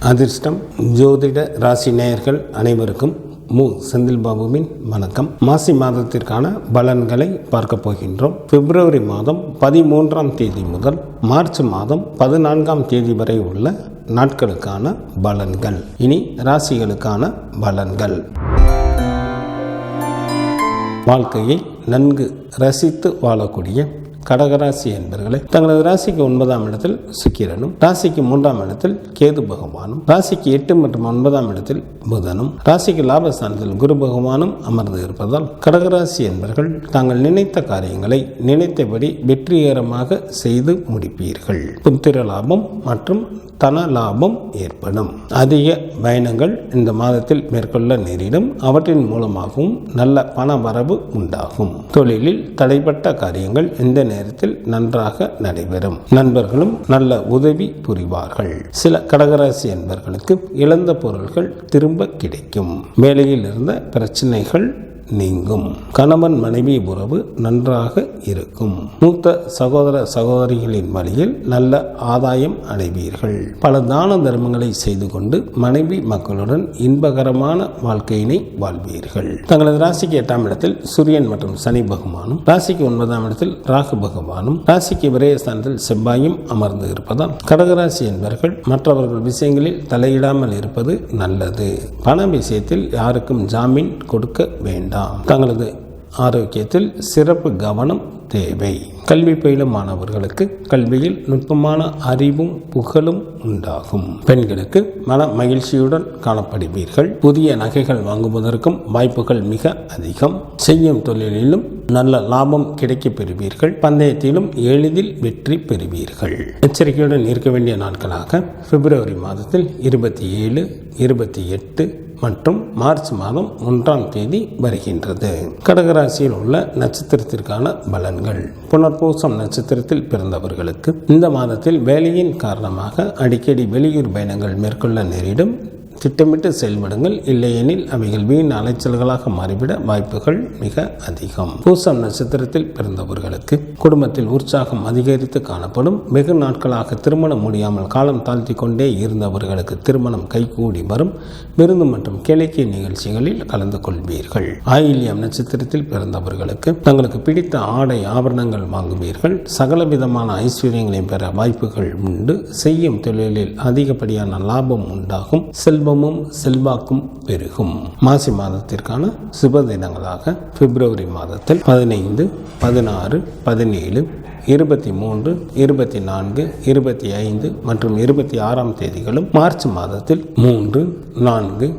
அதிர்ஷ்டம் ஜோதிட ராசி நேயர்கள் அனைவருக்கும் செந்தில் பாபுவின் வணக்கம். மாசி மாதத்திற்கான பலன்களை பார்க்க போகின்றோம். பிப்ரவரி மாதம் 13ஆம் தேதி முதல் மார்ச் மாதம் 14ஆம் தேதி வரை உள்ள நாட்களுக்கான பலன்கள். இனி ராசிகளுக்கான பலன்கள். வாழ்க்கையை நன்கு ரசித்து வாழக்கூடிய கடகராசி என்பவர்களே, தங்களது ராசிக்கு 9ஆம் இடத்தில் சுக்கிரனும், ராசிக்கு 3ஆம் இடத்தில் கேது பகவானும், ராசிக்கு 8 மற்றும் 9ஆம் இடத்தில் புதனும், ராசிக்கு லாபஸ்தானத்தில் குரு பகவானும் அமர்ந்து இருப்பதால் கடகராசி என்பவர்கள் தாங்கள் நினைத்த காரியங்களை நினைத்தபடி வெற்றிகரமாக செய்து முடிப்பீர்கள். புத்திர லாபம் மற்றும் தன லாபம் ஏற்படும். அதிக பயணங்கள் இந்த மாதத்தில் மேற்கொள்ள நேரிடும். அவற்றின் மூலமாகவும் நல்ல பண வரவு உண்டாகும். தொழிலில் தடைப்பட்ட காரியங்கள் இந்த நேரத்தில் நன்றாக நடைபெறும். நண்பர்களும் நல்ல உதவி புரிவார்கள். சில கடகராசி என்பவர்களுக்கு இழந்த பொருட்கள் திரும்ப கிடைக்கும். வேலையில் இருந்த பிரச்சனைகள் நீங்கும். கணவன் மனைவி உறவு நன்றாக இருக்கும். மூத்த சகோதர சகோதரிகளின் வழியில் நல்ல ஆதாயம் அடைவீர்கள். பல தான தர்மங்களை செய்து கொண்டு மனைவி மக்களுடன் இன்பகரமான வாழ்க்கையினை வாழ்வீர்கள். தங்களது ராசிக்கு 8ஆம் இடத்தில் சூரியன் மற்றும் சனி பகவானும், ராசிக்கு 9ஆம் இடத்தில் ராகு பகவானும், ராசிக்கு விரயஸ்தானத்தில் செவ்வாயும் அமர்ந்து இருப்பதால் கடகராசி என்பவர்கள் மற்றவர்கள் விஷயங்களில் தலையிடாமல் இருப்பது நல்லது. பண விஷயத்தில் யாருக்கும் ஜாமீன் கொடுக்க வேண்டாம். தங்களது ஆரோக்கியத்தில் சிறப்பு கவனம் தேவை. கல்வி பயிலும் மாணவர்களுக்கு கல்வியில் நுட்பமான அறிவும் புகழும் உண்டாகும். பெண்களுக்கு மன மகிழ்ச்சியுடன் காணப்படுவீர்கள். புதிய நகைகள் வாங்குவதற்கும் வாய்ப்புகள் மிக அதிகம். செய்யும் தொழிலிலும் நல்ல லாபம் கிடைக்கப் பெறுவீர்கள். பந்தயத்திலும் எளிதில் வெற்றி பெறுவீர்கள். எச்சரிக்கையுடன் இருக்க வேண்டிய நாட்களாக பிப்ரவரி மாதத்தில் 27, 28 மற்றும் மார்ச் மாதம் 1ஆம் தேதி வருகின்றது. கடகராசியில் உள்ள நட்சத்திரத்திற்கான பலன்கள். புனர்பூசம் நட்சத்திரத்தில் பிறந்தவர்களுக்கு இந்த மாதத்தில் வேலையின் காரணமாக அடிக்கடி வெளியூர் பயணங்கள் மேற்கொள்ள நேரிடும். திட்டமிட்டு செயல்படுங்கள், இல்லையெனில் அவைகள் வீண் அலைச்சல்களாக மாறிவிட வாய்ப்புகள் மிக அதிகம். பூசம் நட்சத்திரத்தில் பிறந்தவர்களுக்கு குடும்பத்தில் உற்சாகம் அதிகரித்து காணப்படும். வெகு நாட்களாக திருமணம் முடியாமல் காலம் தாழ்த்தி கொண்டே இருந்தவர்களுக்கு திருமணம் கைகூடி வரும். விருந்து மற்றும் கிளைக்கிய நிகழ்ச்சிகளில் கலந்து கொள்வீர்கள். ஆயில்யம் நட்சத்திரத்தில் பிறந்தவர்களுக்கு தங்களுக்கு பிடித்த ஆடை ஆபரணங்கள் வாங்குவீர்கள். சகல விதமான ஐஸ்வர்யங்களை பெற வாய்ப்புகள் உண்டு. செய்யும் தொழிலில் அதிகப்படியான லாபம் உண்டாகும். செல்வமும் செல்வாக்கும் பெருகும். மாசி மாதத்திற்கான சுப தினங்களாக பிப்ரவரி மாதத்தில் 15, 16, 17, 23, 24, 25 மற்றும் 26ஆம் தேதிகளும், மார்ச் மாதத்தில் 3, 4,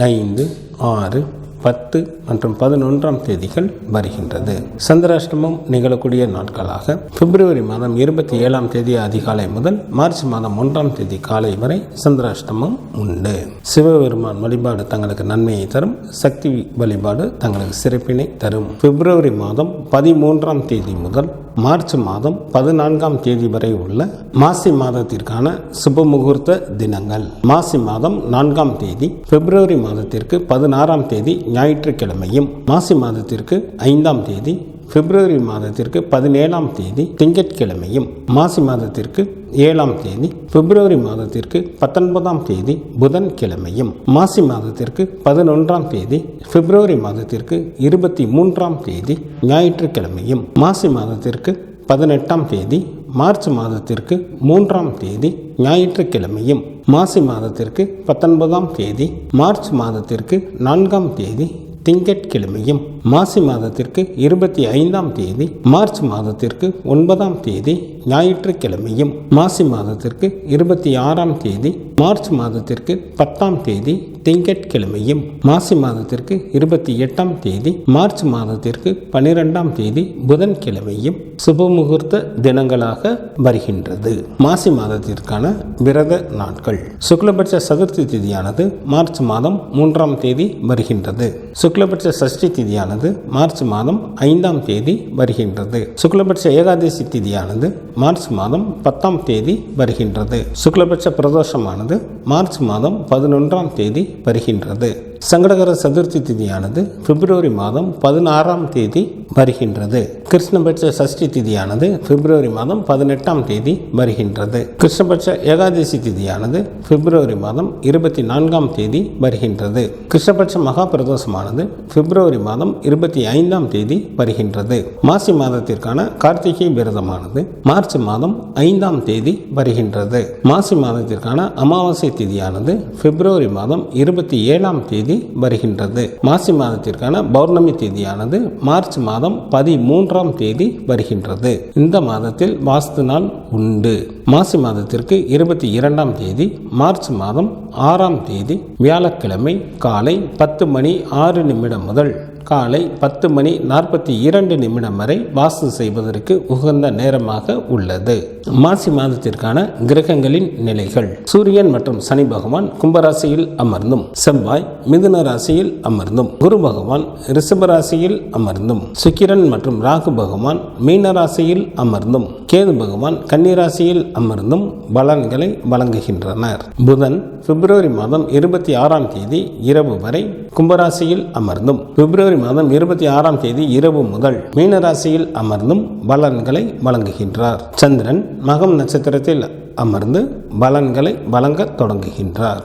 5, 6, 10 மற்றும் 11ஆம் தேதிகள் வருகின்றது. சந்திராஷ்டமம் நிகழக்கூடிய நாட்களாக பிப்ரவரி மாதம் 27ஆம் தேதி அதிகாலை முதல் மார்ச் மாதம் 1ஆம் தேதி காலை வரை சந்திராஷ்டமம் உண்டு. சிவபெருமான் வழிபாடு தங்களுக்கு நன்மையை தரும். சக்தி வழிபாடு தங்களுக்கு சிறப்பினை தரும். பிப்ரவரி மாதம் 13ஆம் தேதி முதல் மார்ச் மாதம் 14ஆம் தேதி வரை உள்ள மாசி மாதத்திற்கான சுப முகூர்த்த தினங்கள். மாசி மாதம் 4ஆம் தேதி பிப்ரவரி மாதத்திற்கு 16ஆம் தேதி ஞாயிற்றுக்கிழமையும், மாசி மாதத்திற்கு 5ஆம் தேதி பிப்ரவரி மாதத்திற்கு 17ஆம் தேதி திங்கட்கிழமையும், மாசி மாதத்திற்கு 7ஆம் தேதி பிப்ரவரி மாதத்திற்கு 19ஆம் தேதி புதன்கிழமையும், மாசி மாதத்திற்கு 11ஆம் தேதி பிப்ரவரி மாதத்திற்கு 23ஆம் தேதி ஞாயிற்றுக்கிழமையும், மாசி மாதத்திற்கு 18ஆம் தேதி மார்ச் மாதத்திற்கு 3ஆம் தேதி ஞாயிற்றுக்கிழமையும், மாசி மாதத்திற்கு 19ஆம் தேதி மார்ச் மாதத்திற்கு 4ஆம் தேதி திங்கட்கிழமையும், மாசி மாதத்திற்கு 25ஆம் தேதி மார்ச் மாதத்திற்கு 9ஆம் தேதி ஞாயிற்றுக்கிழமையும், மாசி மாதத்திற்கு 26ஆம் தேதி மார்ச் மாதத்திற்கு 10ஆம் தேதி திங்கட்கிழமையும், மாசி மாதத்திற்கு 28ஆம் தேதி மார்ச் மாதத்திற்கு 12ஆம் தேதி புதன்கிழமையும் சுபமுகூர்த்த தினங்களாக வருகின்றது. மாசி மாதத்திற்கான விரத நாட்கள். சுக்லபட்ச சதுர்த்தி திதியானது மார்ச் மாதம் 3ஆம் தேதி வருகின்றது. சுக்லபட்ச சஷ்டி திதியானது மார்ச் மாதம் 5ஆம் தேதி வருகின்றது. சுக்லபட்ச ஏகாதசி திதியானது மார்ச் மாதம் 10ஆம் தேதி வருகின்றது. சுக்லபட்ச பிரதோஷமானது மார்ச் மாதம் 11ஆம் தேதி வருகின்றது. சங்கடகர சதுர்த்தி திதியானது பிப்ரவரி மாதம் 16ஆம் தேதி வருகின்றது. கிருஷ்ணபட்ச சஷ்டி திதியானது பிப்ரவரி மாதம் 18ஆம் தேதி வருகின்றது. கிருஷ்ணபட்ச ஏகாதசி திதியானது பிப்ரவரி மாதம் 24ஆம் தேதி வருகின்றது. கிருஷ்ணபட்ச மகா பிரதோஷமானது பிப்ரவரி மாதம் 25ஆம் தேதி வருகின்றது. மாசி மாதத்திற்கான கார்த்திகை விரதமானது மார்ச் மாதம் 5ஆம் தேதி வருகின்றது. மாசி மாதத்திற்கான அமாவாசை திதியானது பிப்ரவரி மாதம் 27ஆம் தேதி வருகின்றது. மாசி மாதத்திற்கான பௌர்ணமி தேதியானது மார்ச் மாதம் 13ஆம் தேதி வருகின்றது. இந்த மாதத்தில் வாஸ்து நாள் உண்டு. மாசி மாதத்திற்கு 22ஆம் தேதி மார்ச் மாதம் 6ஆம் தேதி வியாழக்கிழமை காலை 10:06 முதல் காலை 10:42 வரை வாஸ்து செய்வதற்கு உகந்த நேரமாக உள்ளது. மாசி மாதத்திற்கான கிரகங்களின் நிலைகள்: சூரியன் மற்றும் சனி பகவான் கும்பராசியில் அமர்ந்தும், செவ்வாய் மிதுன ராசியில் அமர்ந்தும், குரு பகவான் ரிஷப ராசியில் அமர்ந்தும், சுக்கிரன் மற்றும் ராகு பகவான் மீன ராசியில் அமர்ந்தும், கேது பகவான் கன்னி ராசியில் அமர்ந்தும் பலன்களை வழங்குகின்றனர். புதன் பிப்ரவரி மாதம் 26ஆம் தேதி இரவு வரை கும்பராசியில் அமர்ந்தும், பிப்ரவரி மாதம் 26ஆம் தேதி இரவு முதல் மீனராசியில் அமர்ந்தும் பலன்களை வழங்குகின்றார். சந்திரன் மகம் நட்சத்திரத்தில் அமர்ந்து பலன்களை வழங்க தொடங்குகின்றார்.